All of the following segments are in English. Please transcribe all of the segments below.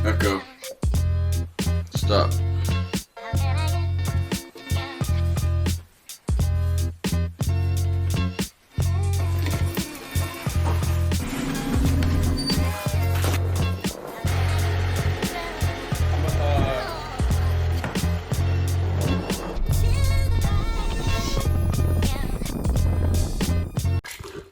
Echo. Stop.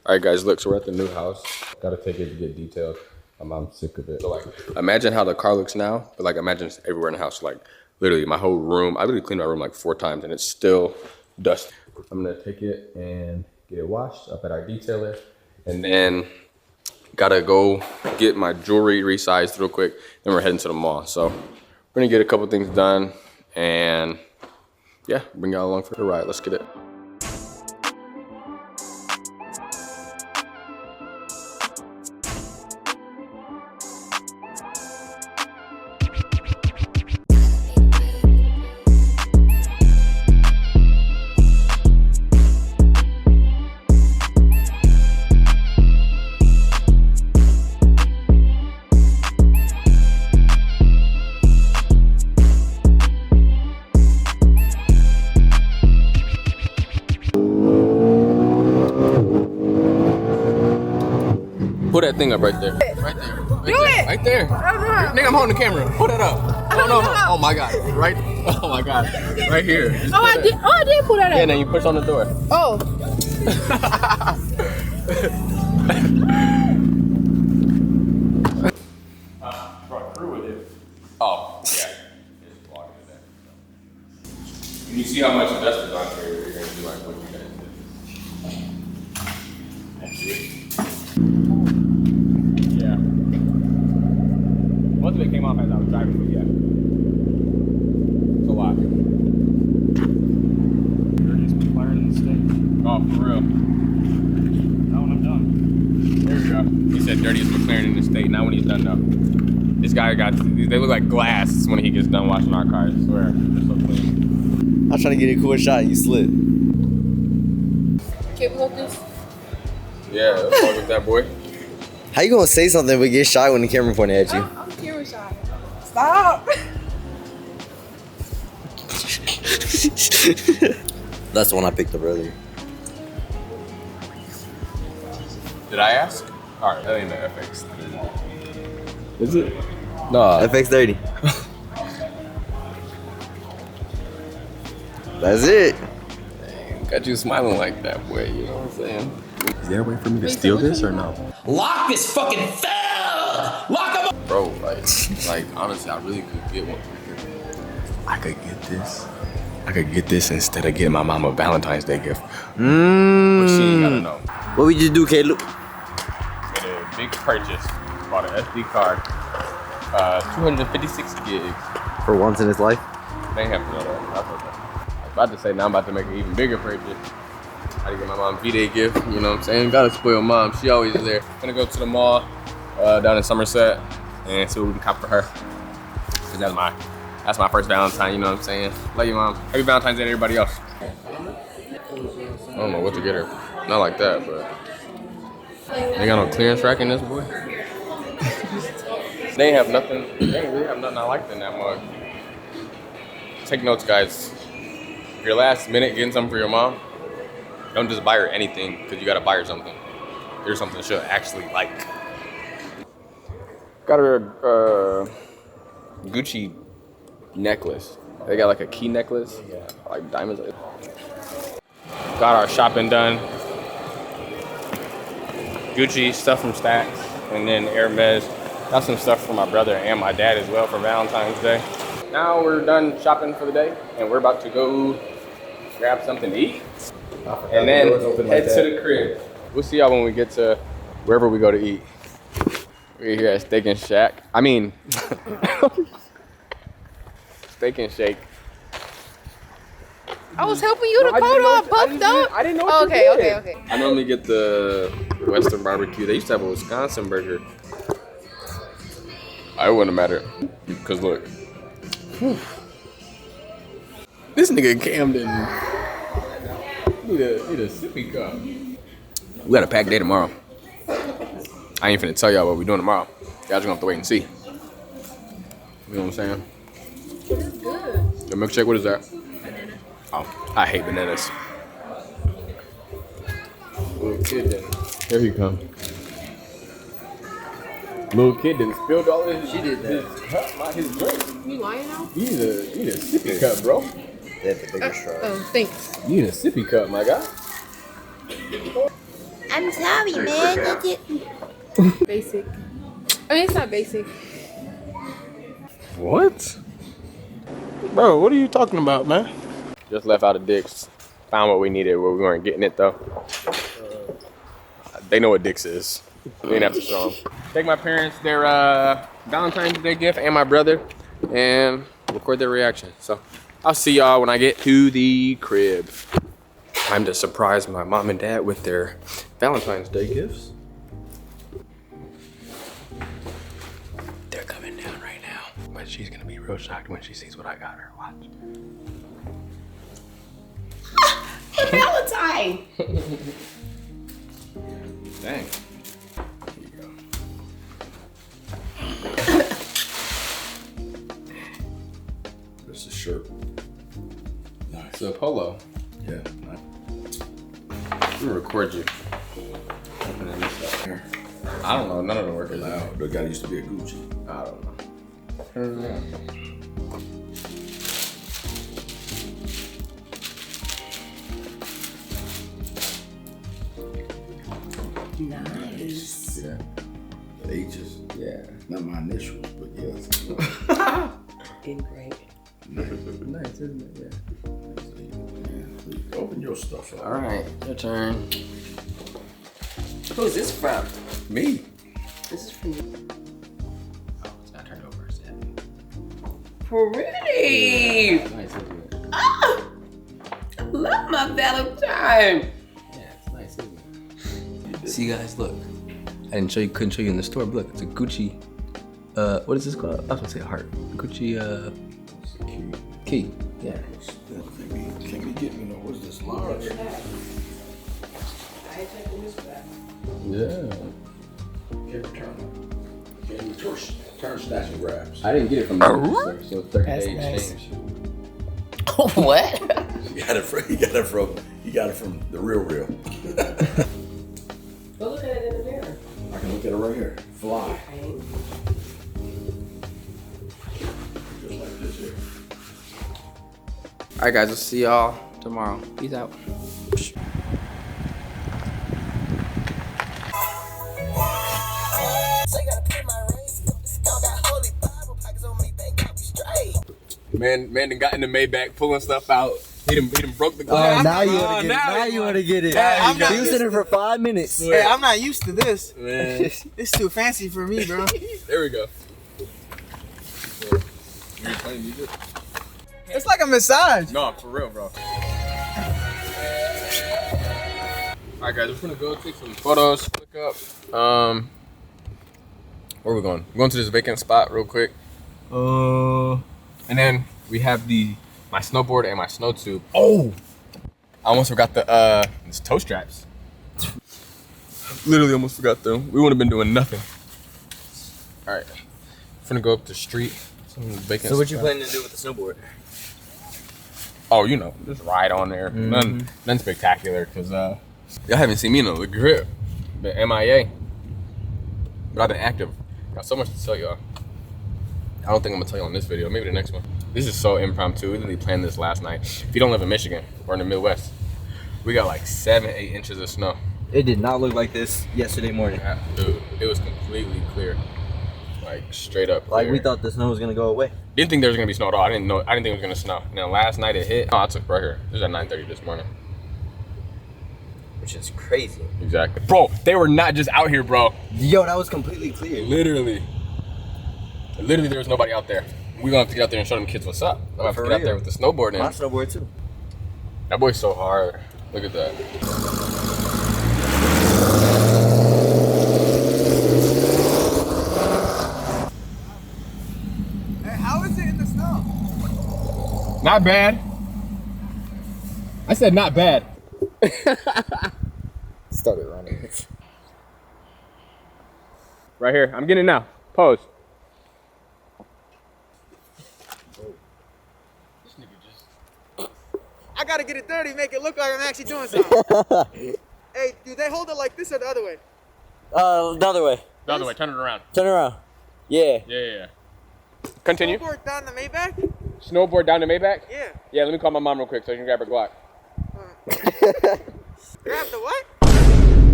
Alright guys, look, so we're at the new house. Gotta take it to get detailed. My mom's sick of it. So like, imagine how the car looks now, but like imagine it's everywhere in the house. Like literally my whole room, I literally cleaned my room like 4 times and it's still dusty. I'm gonna take it and get it washed up at our detailer. And then gotta go get my jewelry resized real quick. Then we're heading to the mall. So we're gonna get a couple things done and yeah, bring y'all along for the ride. Let's get it. Pull that thing up right there. Right there. Right there. Nigga, I'm holding the camera. Pull that up. Oh no. Oh my god. Right. Oh my god. Right here. I did pull that up. Yeah, and then you push on the door. Oh. Brought through with it. Oh, yeah. It's blocking it there. When you see how much dust is on here, you're gonna be like, what you guys did. That's it. Yeah. Most of it came off as I was driving, but yeah. It's a lot. Dirtiest McLaren in the state. Oh, for real. Now when I'm done. There we go. He said dirtiest McLaren in the state. Not when he's done though. This guy got, they look like glass when he gets done washing our cars. I swear. They're so clean. I was trying to get a cool shot, you slid. Can we hold this? Yeah, let's walk with that boy. How you gonna say something but get shy when the camera pointed at you? I'm camera shy. Stop. That's the one I picked up earlier. Did I ask? Alright, that ain't the FX. Is it? No. FX30. That's it. Got you smiling like that, boy. You know what I'm saying? Is there a way for me to steal this or no? Lock this fucking fell! Lock him up! Bro, like honestly, I really could get one. I could get this. I could get this instead of getting my mom a Valentine's Day gift. But she ain't gotta know. What we just do, Caleb? Made a big purchase. Bought an SD card. 256 gigs. For once in his life. They have to know that. That's okay. I was about to say now I'm about to make an even bigger purchase. I had to get my mom a V-Day gift, you know what I'm saying? Gotta spoil mom, she always is there. Gonna go to the mall down in Somerset and see what we can cop for her. Cause that's my first Valentine, you know what I'm saying? Love you, mom. Happy Valentine's Day to everybody else. I don't know what to get her. Not like that, but they got no clearance rack in this boy. They ain't have nothing. They ain't really have nothing I liked in that mug. Take notes, guys. If you're last minute getting something for your mom, don't just buy her anything because you gotta buy her something. Here's something she'll actually like. Got her a Gucci necklace. They got like a key necklace, like diamonds. Got our shopping done. Gucci stuff from Stacks, and then Hermes. Got some stuff for my brother and my dad as well for Valentine's Day. Now we're done shopping for the day, and we're about to go grab something to eat, and then head to the crib. We'll see y'all when we get to wherever we go to eat. We're here at Steak and Shack. I mean, Steak and Shake. I was helping you to coat all puffed up. I didn't know what you did. Okay. I normally get the Western barbecue. They used to have a Wisconsin burger. I wouldn't matter, because look. Whew. This nigga Camden need a sippy cup. We got a packed day tomorrow. I ain't finna tell y'all what we doing tomorrow. Y'all just gonna have to wait and see. You know what I'm saying? It's good. The milkshake, what is that? Oh, I hate bananas. Little kid didn't. Here he come. Little kid didn't spill all his. She did that. His drink. You lying now? You need a sippy cup, bro. They have the bigger straw. Oh, thanks. You need a sippy cup, my guy. I'm sorry, man. Basic. I mean, it's not basic. What? Bro, what are you talking about, man? Just left out of Dick's. Found what we needed, but we weren't getting it though. They know what Dick's is. We didn't have to show them. Take my parents their Valentine's Day gift and my brother and record their reaction. So I'll see y'all when I get to the crib. Time to surprise my mom and dad with their Valentine's Day gifts. They're coming down right now, but she's gonna be real shocked when she sees what I got her. Watch. Valentine! Dang. Here you go. This is shirt. Nice. It's a polo. Yeah. Nice. I'm gonna record you. Opening this up here. I don't know. None of them work as loud. The guy used to be a Gucci. I don't know. Turn it around. Nice. Yeah. The H's. Yeah. Not my initials, but yes. Engraved. Nice, isn't it? Yeah. Yeah, please open your stuff up. All right, your turn. Who's this from? Me. This is from you. Oh, it's not turned over. It's that. Pretty! Nice, isn't it? Ah! I love my Valentine. Yeah, it's nice, isn't it? See, guys, look. I couldn't show you in the store, but look, it's a Gucci. What is this called? I was gonna say a heart. Gucci. Key. Yeah. Can't be getting, what's this large? Yeah. Can't return it. Can't return stash and grabs. I didn't get it from the store, so it's 30 day exchange. What? He got it from the real. Go look at it in the mirror. I can look at it right here. Fly. Just like this here. All right, guys, we'll see y'all tomorrow. Peace out. Man done got in the Maybach, pulling stuff out. He done broke the glass. Now you want to get it. Now you want to get it. I'm not He was in it for 5 minutes. Hey, I'm not used to this. Man, It's too fancy for me, bro. there we go. It's like a massage. No, for real, bro. Alright, guys, we're gonna go take some photos, click up. Where are we going? We're going to this vacant spot real quick. And then we have my snowboard and my snow tube. Oh! I almost forgot the toe straps. Literally almost forgot them. We would have been doing nothing. Alright. We're gonna go up the street. Some vacant So what you spot. planning to do with the snowboard? Oh, just ride on there. Nothing spectacular, because y'all haven't seen me in a grip. Been MIA. But I've been active. Got so much to tell y'all. I don't think I'm gonna tell you on this video, maybe the next one. This is so impromptu. We literally planned this last night. If you don't live in Michigan or in the Midwest, we got like 7-8 inches of snow. It did not look like this yesterday morning. Yeah, dude, it was completely clear. Like straight up clear. Like we thought the snow was gonna go away. Didn't think there was gonna be snow at all. I didn't think it was gonna snow. Now last night it hit. Oh, I took right here. It was at 9:30 this morning. Which is crazy. Exactly. Bro, they were not just out here, bro. Yo, that was completely clear. Literally, there was nobody out there. We're gonna have to get out there and show them kids what's up. I'm gonna have to For get out real. there with the snowboard My in. snowboard too. That boy's so hard. Look at that. Hey, how is it in the snow? Not bad. I said not bad. Started running. Right here. I'm getting it now. Pose. I gotta get it dirty, make it look like I'm actually doing something. Hey, do they hold it like this or the other way? The other way. The other way, turn it around. Turn around. Yeah. Yeah. Continue. Snowboard down the Maybach? Snowboard down to Maybach? Yeah. Yeah, let me call my mom real quick so she can grab her Glock. Grab the what?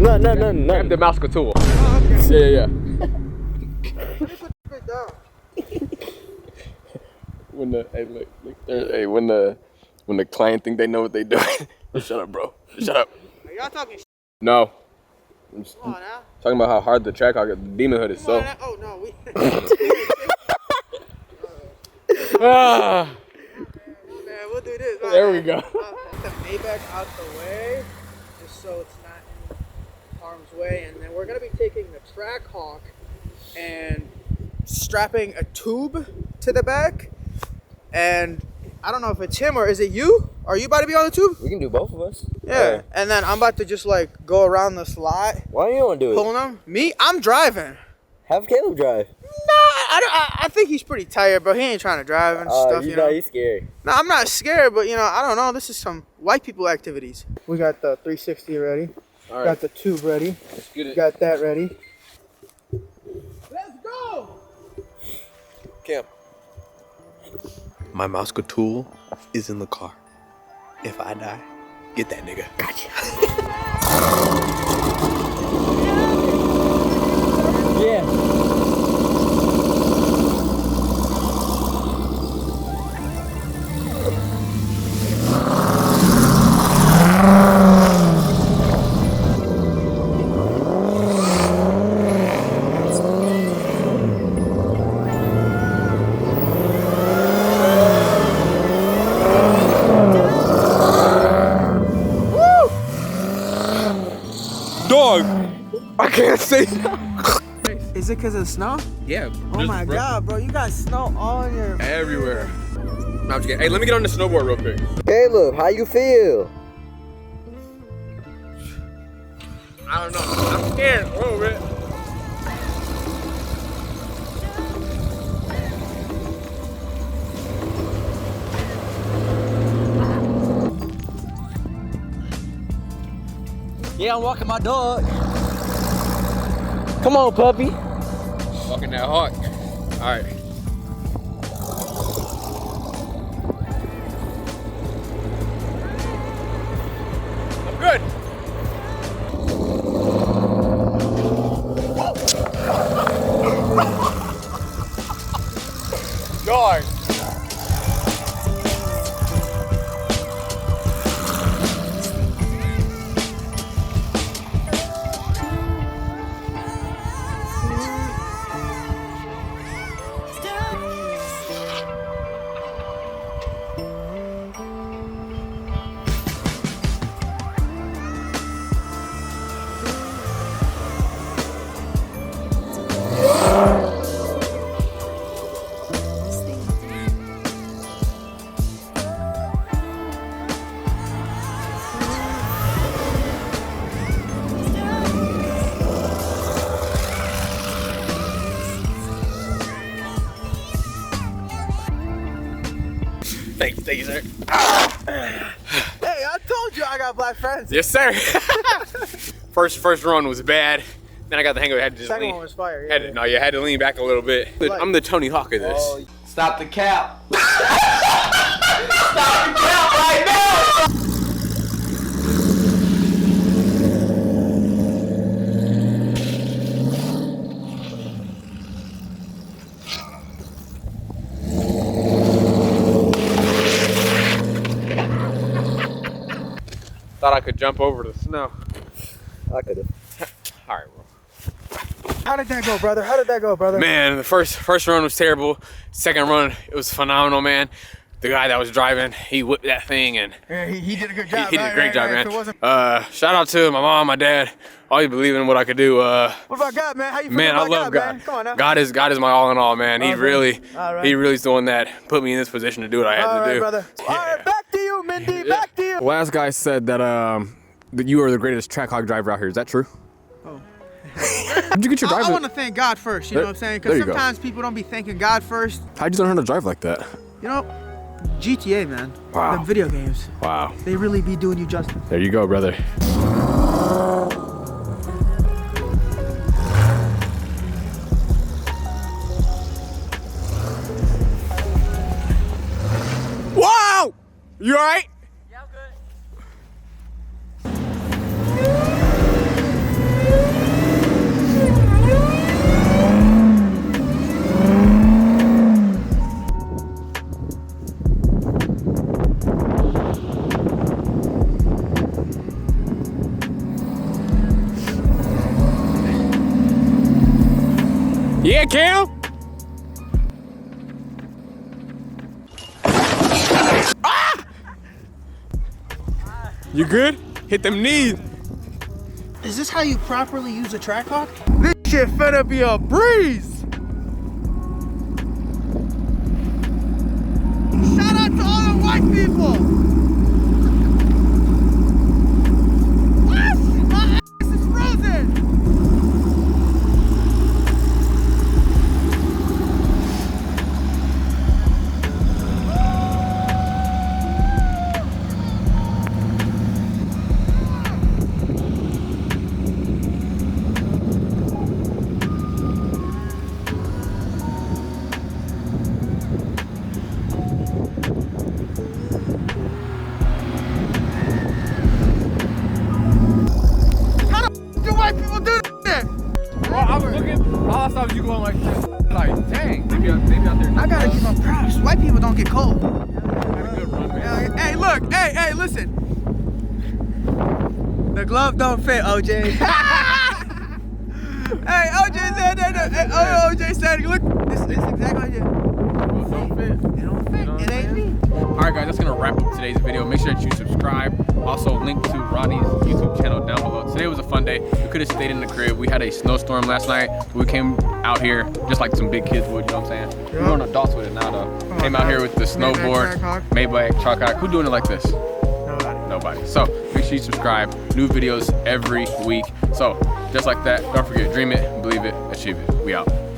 No. Grab the mouse tool. Oh, okay. Yeah. Put it down. When the client think they know what they doing. Shut up, bro. Shut up. Are y'all talking shit? No. I'm just Come on now. talking about how hard the track the demon hood is Come on so. now. Oh, no. We... Ah, Man, we'll do this. there we go. Put the Maybach out the way, just so it's not in harm's way. And then we're going to be taking the Trackhawk and strapping a tube to the back. And I don't know if it's him or is it you? Are you about to be on the tube? We can do both of us. Yeah. And then I'm about to just like go around the slot, Why do you want to do it? pulling them. Me? I'm driving. Have Caleb drive. I think he's pretty tired, but he ain't trying to drive and stuff, you know. He's scary. No, I'm not scared, but you know, I don't know. This is some white people activities. We got the 360 ready. All right, Got the tube ready. let's get it. Got that ready. Let's go! Cam. My mouse tool is in the car. If I die, get that nigga. Yeah. Dog, I can't say. Is it because of the snow? Yeah. Oh my god, bro, you got snow on your... Everywhere. No, I'm just kidding. Hey, let me get on the snowboard real quick. Caleb, how you feel? I don't know. I'm scared a little bit. Yeah, I'm walking my dog. Come on, puppy. Walking that hard. All right. I'm good. Dog. Thank you, sir. Hey, I told you I got black friends. Yes, sir. First run was bad. Then I got the hang of it. Had to just Second lean. one was fire. Had to, no, you had to lean back a little bit. I'm the Tony Hawk of this. Stop the cap. Stop the cap right now. Thought I could jump over the snow. I could have. All right, bro. How did that go, brother? How did that go, brother? Man, the first run was terrible. Second run, it was phenomenal, man. The guy that was driving, he whipped that thing and Yeah, he did a good job. he did a great job, man. If it wasn't... Shout out to my mom, my dad, always believing in what I could do. What about God, man? How you feel Man, I about love God. man? Come on now. God is my all in all, man. He Okay. really, All right. he really is the one that put me in this position to do what I had All to right, do. brother. All right, back to you, Mindy. Back to you. Last guy said that that you are the greatest track hog driver out here. Is that true? Oh. How'd you get your I driving? want to thank God first, you know what I'm saying? There Because you go. sometimes people don't be thanking God first. How'd you learn how to drive like that? You know, GTA, man. Wow. The video games. Wow. They really be doing you justice. There you go, brother. Wow! You alright? Yeah, I'm good. Yeah, Cam? Ah! You good? Hit them knees. Is this how you properly use a Trackhawk? This shit finna be a breeze! Shout out to all the white people! What? My ass is frozen! Do white people do that? Well, I was looking, all I saw was you going like this. Like, dang, maybe out there. I gotta give them props. White people don't get cold. Had a good run, man. Hey, look. Hey, listen. The glove don't fit, OJ. Hey, OJ said that. Hey, OJ said, look, this is exactly it. Don't fit. It don't fit. It ain't me. Alright guys, that's gonna wrap up today's video. Make sure that you subscribe. Also link to Ronnie's YouTube channel down below. Today was a fun day. We could have stayed in the crib. We had a snowstorm last night. We came out here just like some big kids would, you know what I'm saying? We're going adults with it now though. Came out here with the snowboard, Maybach, Trackhawk. Who doing it like this? Nobody. So make sure you subscribe. New videos every week. So just like that, don't forget, dream it, believe it, achieve it. We out.